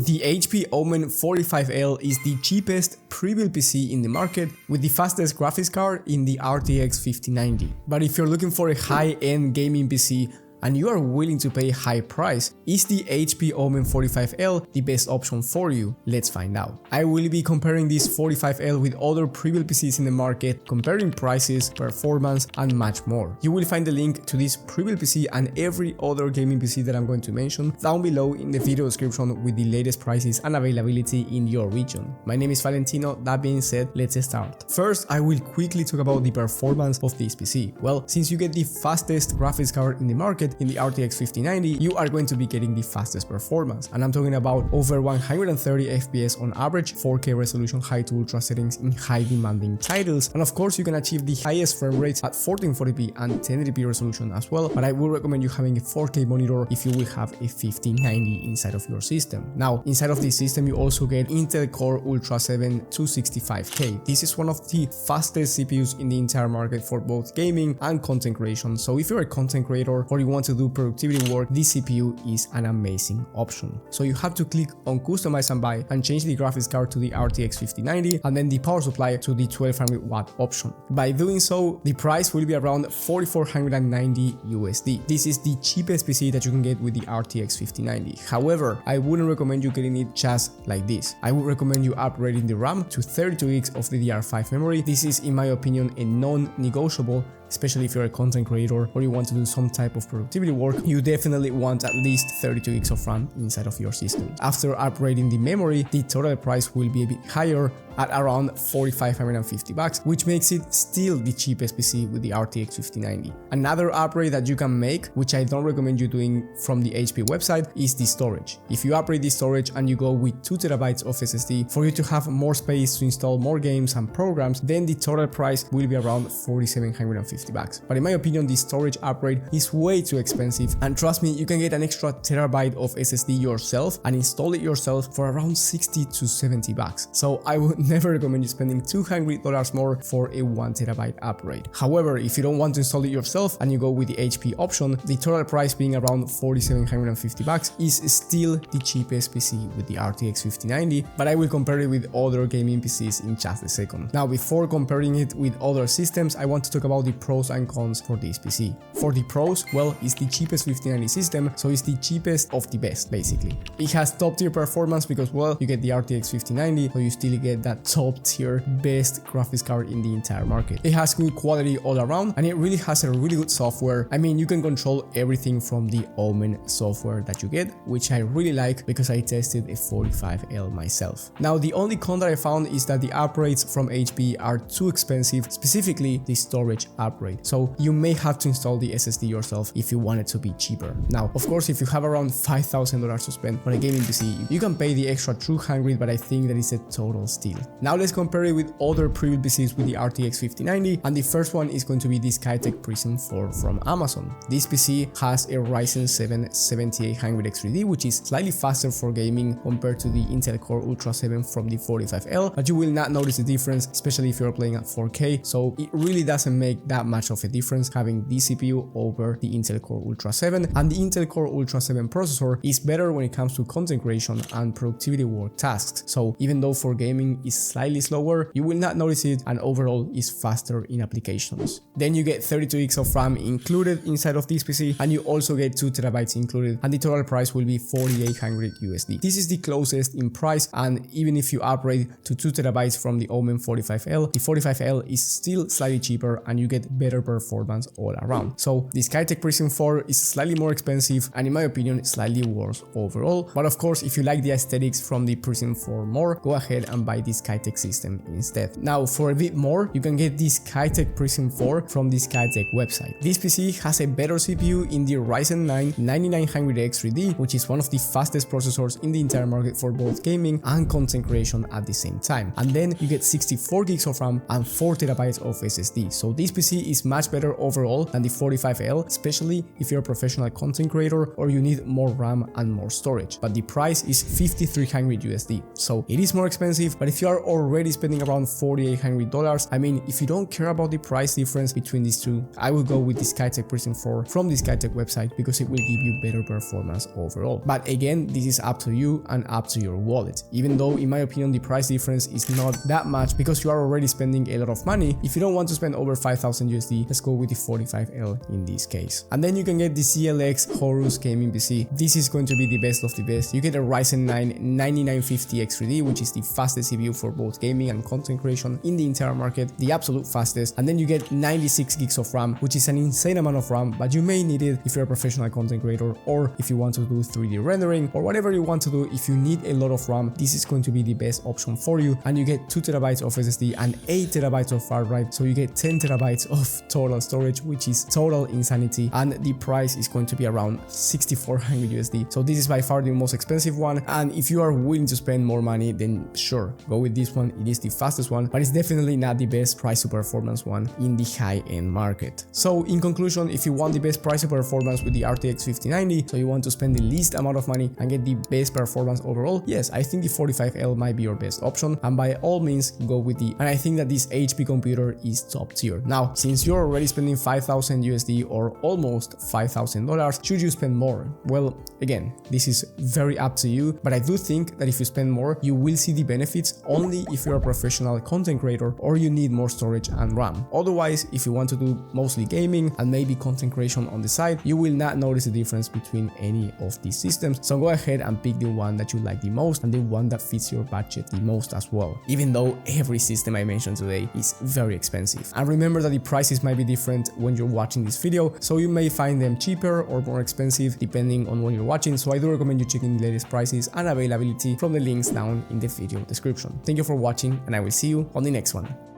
The HP Omen 45l is the cheapest pre-built PC in the market with the fastest graphics card in the RTX 5090. But if you're looking for a high-end gaming PC and you are willing to pay a high price, is the HP Omen 45l the best option for you? Let's find out. I will be comparing this 45l with other pre-built PCs in the market, comparing prices, performance, and much more. You will find the link to this pre-built PC and every other gaming PC that I'm going to mention down below in the video description with the latest prices and availability in your region. My name is Valentino. That being said, let's start. First, I will quickly talk about the performance of this PC. Well, since you get the fastest graphics card in the market, in the RTX 5090, you are going to be getting the fastest performance, and I'm talking about over 130 FPS on average, 4K resolution, high to ultra settings in high demanding titles, and of course you can achieve the highest frame rates at 1440p and 1080p resolution as well, but I would recommend you having a 4K monitor if you will have a 5090 inside of your system. Now, inside of this system you also get Intel Core Ultra 7 265K. This is one of the fastest CPUs in the entire market for both gaming and content creation, so if you're a content creator or you want to do productivity work, this CPU is an amazing option. So you have to click on customize and buy and change the graphics card to the RTX 5090 and then the power supply to the 1200 watt option. By doing so, the price will be around 4490 USD. This is the cheapest PC that you can get with the RTX 5090. However, I wouldn't recommend you getting it just like this. I would recommend you upgrading the RAM to 32 gigs of DDR5 memory. This is, in my opinion, a non-negotiable, especially if you're a content creator or you want to do some type of productivity work. You definitely want at least 32 gigs of RAM inside of your system. After upgrading the memory, the total price will be a bit higher at around 4,550 bucks, which makes it still the cheapest PC with the RTX 5090. Another upgrade that you can make, which I don't recommend you doing from the HP website, is the storage. If you upgrade the storage and you go with 2TB of SSD for you to have more space to install more games and programs, then the total price will be around 4,750 bucks. But in my opinion, the storage upgrade is way too expensive, and trust me, you can get an extra terabyte of SSD yourself and install it yourself for around 60 to 70 bucks. So I would never recommend you spending $200 more for a 1TB upgrade. However, if you don't want to install it yourself and you go with the HP option, the total price being around 4,750 bucks is still the cheapest PC with the RTX 5090, but I will compare it with other gaming PCs in just a second. Now, before comparing it with other systems, I want to talk about the pros and cons for this PC. For the pros, well, it's the cheapest 5090 system, so it's the cheapest of the best, basically. It has top tier performance because, well, you get the RTX 5090, so you still get that top tier best graphics card in the entire market. It has good quality all around, and it really has a really good software. I mean, you can control everything from the Omen software that you get, which I really like because I tested a 45l myself. Now, the only con that I found is that the upgrades from HP are too expensive, specifically the storage upgrade. So you may have to install the SSD yourself if you want it to be cheaper. Now, of course, if you have around $5,000 to spend on a gaming PC, you can pay the extra $200, but I think that is a total steal. Now let's compare it with other pre-built PCs with the RTX 5090, and the first one is going to be this Skytech Prism 4 from Amazon. This PC has a Ryzen 7 7800X3D, which is slightly faster for gaming compared to the Intel Core Ultra 7 from the 45l, but you will not notice the difference, especially if you're playing at 4K, so it really doesn't make that much of a difference having this CPU over the Intel Core Ultra 7, and the Intel Core Ultra 7 processor is better when it comes to content creation and productivity work tasks. So even though for gaming is slightly slower, you will not notice it, and overall is faster in applications. Then you get 32 gigs of RAM included inside of this PC, and you also get 2TB included, and the total price will be 4,800 USD. This is the closest in price, and even if you upgrade to 2TB from the Omen 45l, the 45l is still slightly cheaper and you get better performance all around. So the Skytech Prism 4 is slightly more expensive and in my opinion slightly worse overall, but of course if you like the aesthetics from the Prism 4 more, go ahead and buy the Skytech system instead. Now for a bit more, you can get the Skytech Prism 4 from the Skytech website. This PC has a better CPU in the Ryzen 9 9900X3D, which is one of the fastest processors in the entire market for both gaming and content creation at the same time. And then you get 64 gigs of RAM and 4TB of SSD. So this PC PC is much better overall than the 45L, especially if you're a professional content creator or you need more RAM and more storage. But the price is $5,300 so it is more expensive. But if you are already spending around $4,800, I mean, if you don't care about the price difference between these two, I will go with the Skytech Prism 4 from the Skytech website because it will give you better performance overall. But again, this is up to you and up to your wallet, even though in my opinion the price difference is not that much because you are already spending a lot of money. If you don't want to spend over $5,000, let's go with the 45L in this case. And then you can get the CLX Horus Gaming PC. This is going to be the best of the best. You get a Ryzen 9 9950X3D, which is the fastest CPU for both gaming and content creation in the entire market, the absolute fastest. And then you get 96 gigs of RAM, which is an insane amount of RAM, but you may need it if you're a professional content creator or if you want to do 3D rendering or whatever you want to do. If you need a lot of RAM, this is going to be the best option for you. And you get 2TB of SSD and 8TB of hard drive, so you get 10TB of total storage, which is total insanity. And the price is going to be around $6,400. So this is by far the most expensive one. And if you are willing to spend more money, then sure, go with this one. It is the fastest one, but it's definitely not the best price to performance one in the high-end market. So in conclusion, if you want the best price to performance with the RTX 5090, so you want to spend the least amount of money and get the best performance overall, yes, I think the 45L might be your best option, and by all means go with the, and I think that this HP computer is top tier. Now, since you're already spending $5,000 or almost $5,000, should you spend more? Well, again, this is very up to you, but I do think that if you spend more, you will see the benefits only if you're a professional content creator or you need more storage and RAM. Otherwise, if you want to do mostly gaming and maybe content creation on the side, you will not notice the difference between any of these systems. So go ahead and pick the one that you like the most and the one that fits your budget the most as well, even though every system I mentioned today is very expensive. And remember that the prices might be different when you're watching this video, so you may find them cheaper or more expensive depending on when you're watching. So I do recommend you checking the latest prices and availability from the links down in the video description. Thank you for watching, and I will see you on the next one.